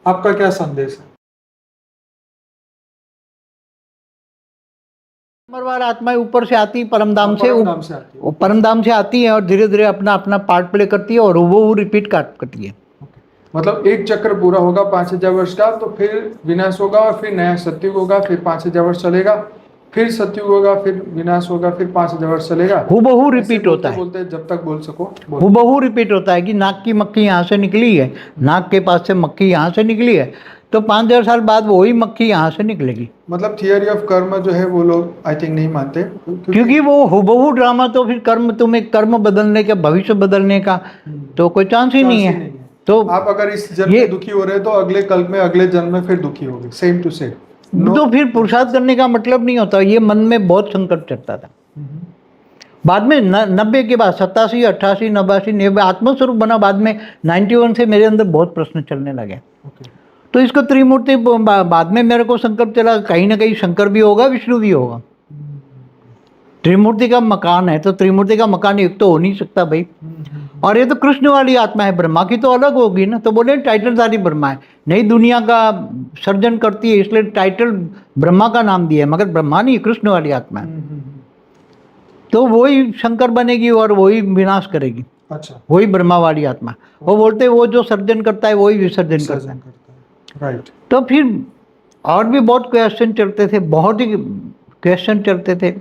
आपका क्या संदेश है? उम्रवार आत्माएं ऊपर से आती परमधाम से परमधाम से आती है। वो परमधाम से आती हैं और धीरे धीरे अपना अपना पार्ट प्ले करती है और वो रिपीट करती है। मतलब एक चक्र पूरा होगा 5000 वर्ष का, तो फिर विनाश होगा और फिर नया सत्युग होगा, फिर 5000 वर्ष चलेगा, फिर सत्युग होगा, फिर विनाश होगा, फिर 5000 वर्ष चलेगा। हूबहू ऐसे रिपीट बोलते होता है, बोलते जब तक बोल सको बोलो। हूबहू रिपीट होता है कि नाक की मक्खी यहाँ से निकली है, नाक के पास से मक्खी यहाँ से निकली है, तो 5000 साल बाद वही मक्खी यहाँ से निकलेगी। मतलब थियरी ऑफ कर्म जो है वो लोग आई थिंक नहीं मानते, क्योंकि वो हूबहू ड्रामा, तो फिर कर्म, तुम्हें कर्म बदलने का, भविष्य बदलने का तो कोई चांस ही नहीं है। तो आप अगर इस जन्म में दुखी हो रहे हैं तो अगले कल्प में, अगले जन्म में फिर दुखी होगे, सेम टू सेम। तो फिर पुरुषार्थ करने का मतलब नहीं होता। ये मन में बहुत संकट चढ़ता था। बाद में 90 के बाद 87, 88, 89, 90 आत्मस्वरूप बना। बाद में 91 से मेरे अंदर बहुत प्रश्न चलने लगे। तो इसको त्रिमूर्ति, बाद में मेरे को संकल्प चला कहीं ना कहीं शंकर भी होगा, विष्णु भी होगा। त्रिमूर्ति का मकान है तो त्रिमूर्ति का मकान एक तो हो नहीं सकता भाई। और ये तो कृष्ण वाली आत्मा है, ब्रह्मा की तो अलग होगी ना। तो बोले टाइटलधारी ब्रह्मा है, नई दुनिया का सर्जन करती है, इसलिए टाइटल ब्रह्मा का नाम दिया है, मगर ब्रह्मा नहीं, कृष्ण वाली आत्मा है। तो वही शंकर बनेगी और वही विनाश करेगी। अच्छा, वही ब्रह्मा वाली आत्मा। वो बोलते हैं वो जो सर्जन करता है वही विसर्जन करता है। राइट। तो फिर और भी बहुत क्वेश्चन चलते थे, बहुत ही क्वेश्चन चलते थे।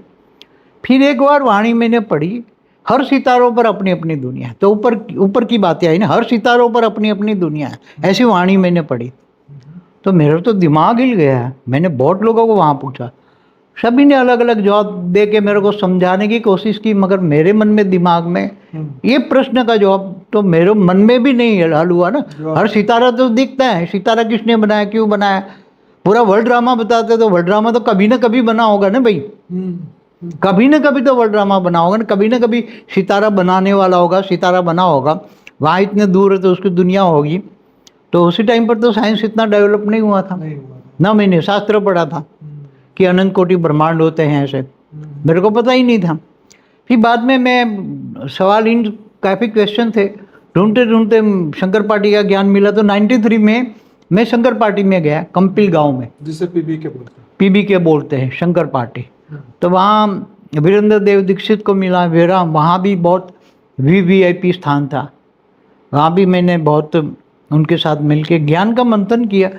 फिर एक बार वाणी मैंने पढ़ी, हर सितारों पर अपनी अपनी दुनिया है। तो ऊपर की बातें आई ना, हर सितारों पर अपनी अपनी दुनिया है, ऐसी वाणी मैंने पढ़ी। तो मेरा तो दिमाग हिल गया है। मैंने बहुत लोगों को वहाँ पूछा, सभी ने अलग अलग जवाब दे के मेरे को समझाने की कोशिश की, मगर मेरे मन में, दिमाग में ये प्रश्न का जवाब तो मेरे मन में भी नहीं हल हुआ ना। हर सितारा तो दिखता है, सितारा किसने बनाया, क्यों बनाया। पूरा वर्ल्ड ड्रामा बताते तो वर्ल्ड ड्रामा तो कभी ना कभी बना होगा ना भाई। कभी ना कभी तो वर्ल्ड ड्रामा बना होगा ना, कभी ना कभी सितारा बनाने वाला होगा, सितारा बना होगा। वहाँ इतने दूर है तो उसकी दुनिया होगी। तो उसी टाइम पर तो साइंस इतना डेवलप नहीं हुआ था ना। मैंने शास्त्र पढ़ा था कि अनंत कोटि ब्रह्मांड होते हैं, ऐसे मेरे को पता ही नहीं था। फिर बाद में मैं सवाल, इन काफ़ी क्वेश्चन थे, ढूंढते ढूंढते शंकर पार्टी का ज्ञान मिला। तो 93 में मैं शंकर पार्टी में गया, कंपिल गांव में, जिसे पीबी के बोलते हैं। पीबी के बोलते हैं, शंकर पार्टी। तो वहाँ वीरेंद्र देव दीक्षित को मिला, वेरा, वहाँ भी बहुत वीवीआईपी स्थान था। वहाँ भी मैंने बहुत उनके साथ मिलके ज्ञान का मंथन किया।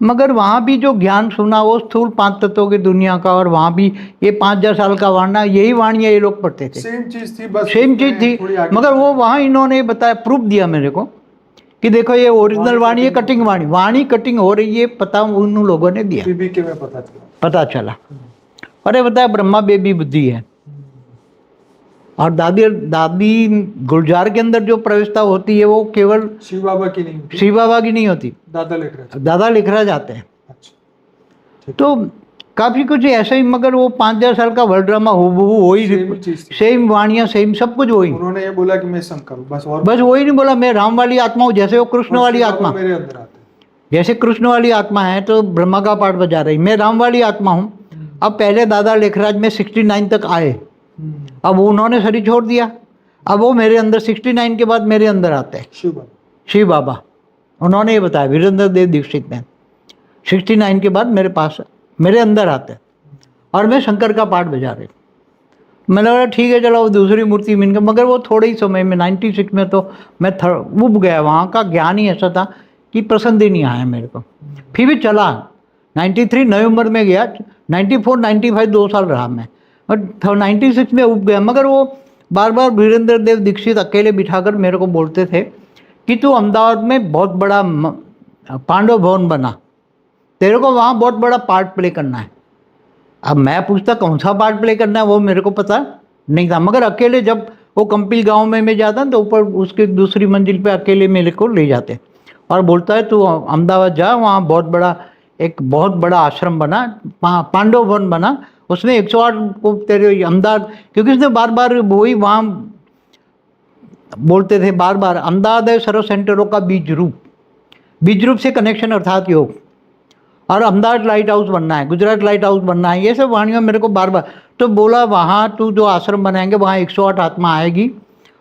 मगर वहाँ भी जो ज्ञान सुना वो स्थूल 5 तत्वों की दुनिया का, और वहाँ भी ये 5000 साल का वाणा, यही वाणियाँ ये लोग पढ़ते थे। सेम चीज थी, बस सेम चीज़ थी, मगर वो वहाँ इन्होंने बताया, प्रूफ दिया मेरे को कि देखो ये ओरिजिनल वाणी है, कटिंग वाणी, वाणी कटिंग हो रही है, पता उन लोगों ने दिया, पीबी के में पता चला। अरे बताया ब्रह्मा बेबी बुद्धि है। और दादी गुलजार के अंदर जो प्रवेशता होती है वो केवल शिव बाबा की नहीं होती, शिव बाबा की नहीं होती, दादा लिख रहा जाते हैं। तो काफ़ी कुछ ऐसा ही, मगर वो 5000 साल का वर्ल्ड ड्रामा वही सेम वाणियाँ, सेम सब कुछ वही। उन्होंने ये बोला कि मैं शंकर हूँ, बस वही नहीं बोला मैं राम वाली आत्मा हूँ, जैसे वो कृष्ण वाली आत्मा मेरे अंदर आते हैं। जैसे कृष्ण वाली आत्मा है तो ब्रह्मा का पाठ बजा रही, मैं राम वाली आत्मा हूँ। अब पहले दादा लेखराज में 69 तक आए, अब उन्होंने शरीर छोड़ दिया, अब वो मेरे अंदर 69 के बाद मेरे अंदर आते हैं शिव बाबा। उन्होंने ये बताया, वीरेंद्र देव दीक्षित ने, 69 के बाद मेरे पास, मेरे अंदर आते हैं और मैं शंकर का पाठ बजा रही। मैंने बोला ठीक है चलो वो दूसरी मूर्ति मिल गई, मगर वो थोड़े ही समय में 96 में तो मैं उब गया। वहाँ का ज्ञान ही ऐसा था कि पसंद ही नहीं आया मेरे को। फिर भी चला, 93 नवंबर में गया, 94 95 2 साल रहा मैं, और 96 में उब गया। मगर वो बार बार वीरेंद्र देव दीक्षित अकेले बिठाकर मेरे को बोलते थे कि तू अहमदाबाद में बहुत बड़ा पांडव भवन बना, तेरे को वहाँ बहुत बड़ा पार्ट प्ले करना है। अब मैं पूछता कौन सा पार्ट प्ले करना है, वो मेरे को पता नहीं था। मगर अकेले जब वो कंपिल गांव में मैं जाता तो ऊपर उसके दूसरी मंजिल पे अकेले मेरे को ले जाते और बोलता है तू अहमदाबाद जा, वहाँ बहुत बड़ा आश्रम बना, पांडव भवन बना, उसमें 108 को तेरे अहमदाबाद, क्योंकि उसने बार बार वही वहाँ बोलते थे बार बार, अहमदाबाद है सर्व सेंटरों का बीज रूप से कनेक्शन अर्थात योग, और अहमदाबाद लाइट हाउस बनना है, गुजरात लाइट हाउस बनना है, ये सब वाणियों मेरे को बार बार। तो बोला वहाँ तू जो आश्रम बनाएंगे वहाँ 108 आत्मा आएगी,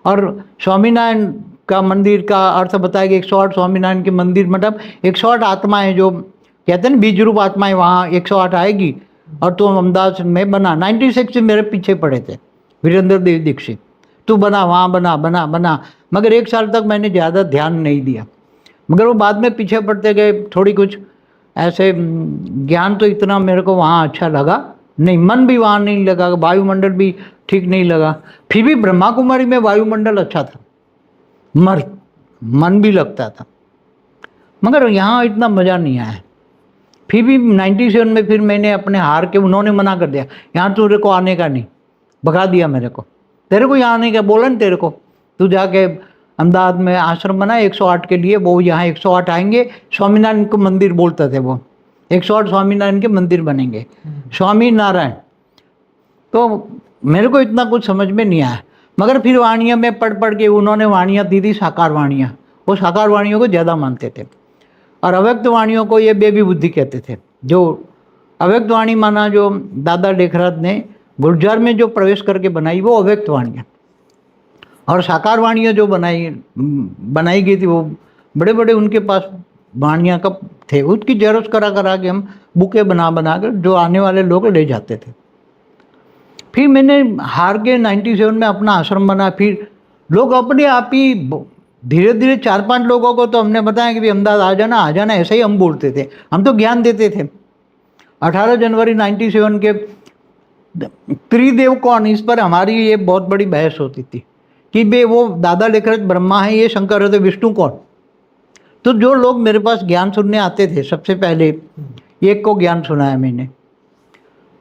और स्वामीनारायण का मंदिर का अर्थ बताया कि 108 स्वामीनारायण के मंदिर, मतलब 108 आत्माएं जो कहते हैं ना बीज रूप आत्माएं, वहाँ 108 आएगी। और तो अहमदाबाद में बना 96 से मेरे पीछे पड़े थे वीरेंद्र देव दीक्षित, तू बना वहाँ बना बना बना, मगर 1 साल तक मैंने ज़्यादा ध्यान नहीं दिया। मगर वो बाद में पीछे पड़ते गए, थोड़ी कुछ ऐसे ज्ञान तो इतना मेरे को वहाँ अच्छा लगा नहीं, मन भी वहाँ नहीं लगा, वायुमंडल भी ठीक नहीं लगा। फिर भी ब्रह्मा कुमारी में वायुमंडल अच्छा था, मन भी लगता था, मगर यहाँ इतना मज़ा नहीं आया। फिर भी 97 में फिर मैंने अपने हार के, उन्होंने मना कर दिया, यहाँ तेरे को आने का नहीं, भगा दिया मेरे को, तेरे को यहाँ आने का बोला ना तेरे को, तू जाके अहमदाबाद में आश्रम बना 108 के लिए, वो यहाँ 108 आएंगे, स्वामीनारायण को मंदिर बोलते थे वो, 108 स्वामीनारायण के मंदिर बनेंगे, स्वामी नारायण। तो मेरे को इतना कुछ समझ में नहीं आया, मगर फिर वाणियाँ में पढ़ के उन्होंने वाणियाँ दी थी, साकार वाणियाँ, वो साकार वाणियों को ज़्यादा मानते थे, और अव्यक्त वाणियों को ये बेबी बुद्धि कहते थे। जो अव्यक्त वाणी माना जो दादा लेखराज ने गुर्जर में जो प्रवेश करके बनाई वो अव्यक्त वाणियाँ, और साकार वाणियाँ जो बनाई गई थी वो बड़े बड़े उनके पास वाणियाँ का थे, उसकी जेरॉक्स करा के हम बुके बना कर जो आने वाले लोग ले जाते थे। फिर मैंने हार के 97 में अपना आश्रम बना, फिर लोग अपने आप ही धीरे धीरे 4-5 लोगों को तो हमने बताया कि भाई अहमदाबाद आ जाना, ऐसे ही हम बोलते थे, हम तो ज्ञान देते थे। 18 जनवरी 97 के त्रिदेव कौन, इस पर हमारी ये बहुत बड़ी बहस होती थी कि बे वो दादा लेखराज ब्रह्मा है, ये शंकर है, तो विष्णु कौन। तो जो लोग मेरे पास ज्ञान सुनने आते थे, सबसे पहले एक को ज्ञान सुनाया मैंने,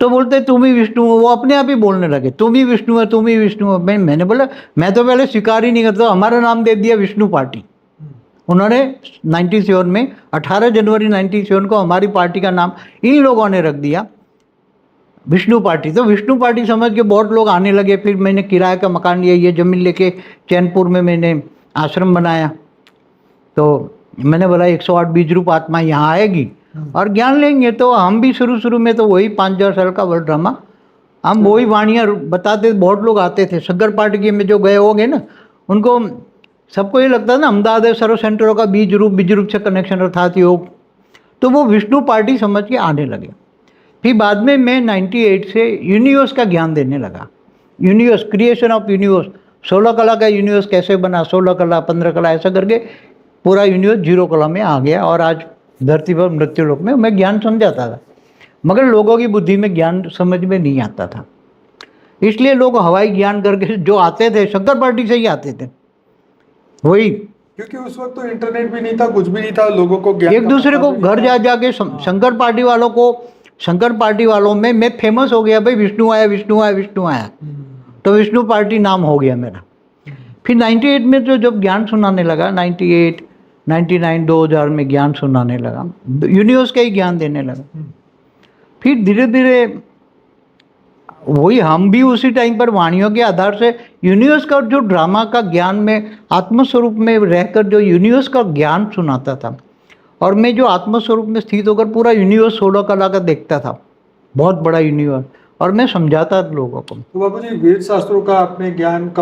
तो बोलते तुम ही विष्णु हो, वो अपने आप ही बोलने लगे तुम ही विष्णु है, तुम ही विष्णु हो। मैंने बोला मैं तो पहले स्वीकार ही नहीं करता, हमारा नाम दे दिया विष्णु पार्टी। उन्होंने 97 में 18 जनवरी 97 को हमारी पार्टी का नाम इन लोगों ने रख दिया विष्णु पार्टी। तो विष्णु पार्टी समझ के बहुत लोग आने लगे। फिर मैंने किराए का मकान लिया, ये ज़मीन लेके चैनपुर में मैंने आश्रम बनाया। तो मैंने बोला 108 बीज रूप आत्मा यहाँ आएगी और ज्ञान लेंगे। तो हम भी शुरू में तो वही 5,000 साल का वर्ड ड्रामा, हम वही वाणियाँ बताते, बहुत लोग आते थे। शंकर पार्टी में जो गए होंगे ना, उनको सबको ये लगता है ना अहमदाबाद सर्व सेंटरों का बीज रूप से कनेक्शन अर्थात योग, तो वो विष्णु पार्टी समझ के आने लगे। फिर बाद में मैं 98 से यूनिवर्स का ज्ञान देने लगा। यूनिवर्स, क्रिएशन ऑफ यूनिवर्स, 16 कला का यूनिवर्स कैसे बना, 16 कला 15 कला ऐसा करके पूरा यूनिवर्स 0 कला में आ गया। और आज धरती पर मृत्यु लोक में मैं ज्ञान समझाता था, मगर लोगों की बुद्धि में ज्ञान समझ में नहीं आता था। इसलिए लोग हवाई ज्ञान करके जो आते थे शंकर पार्टी से ही आते थे, वही, क्योंकि उस वक्त तो इंटरनेट भी नहीं था, कुछ भी नहीं था, लोगों को ज्ञान एक दूसरे को घर जा जाके शंकर पार्टी वालों को, शंकर पार्टी वालों में मैं फेमस हो गया, भाई विष्णु आया विष्णु आया विष्णु आया, तो विष्णु पार्टी नाम हो गया मेरा। फिर 98 में तो जब ज्ञान सुनाने लगा, 98, 99, 2000 में ज्ञान सुनाने लगा, यूनिवर्स का ही ज्ञान देने लगा। फिर धीरे धीरे वही हम भी उसी टाइम पर वाणियों के आधार से यूनिवर्स का जो ड्रामा का ज्ञान में आत्मस्वरूप में रहकर जो यूनिवर्स का ज्ञान सुनाता था, और मैं जो आत्मस्वरूप में स्थित होकर पूरा यूनिवर्स 16 कला का देखता था, बहुत बड़ा यूनिवर्स, और मैं समझाता लोगों को। तो बाबू जी, वेद शास्त्रों का आपने ज्ञान कब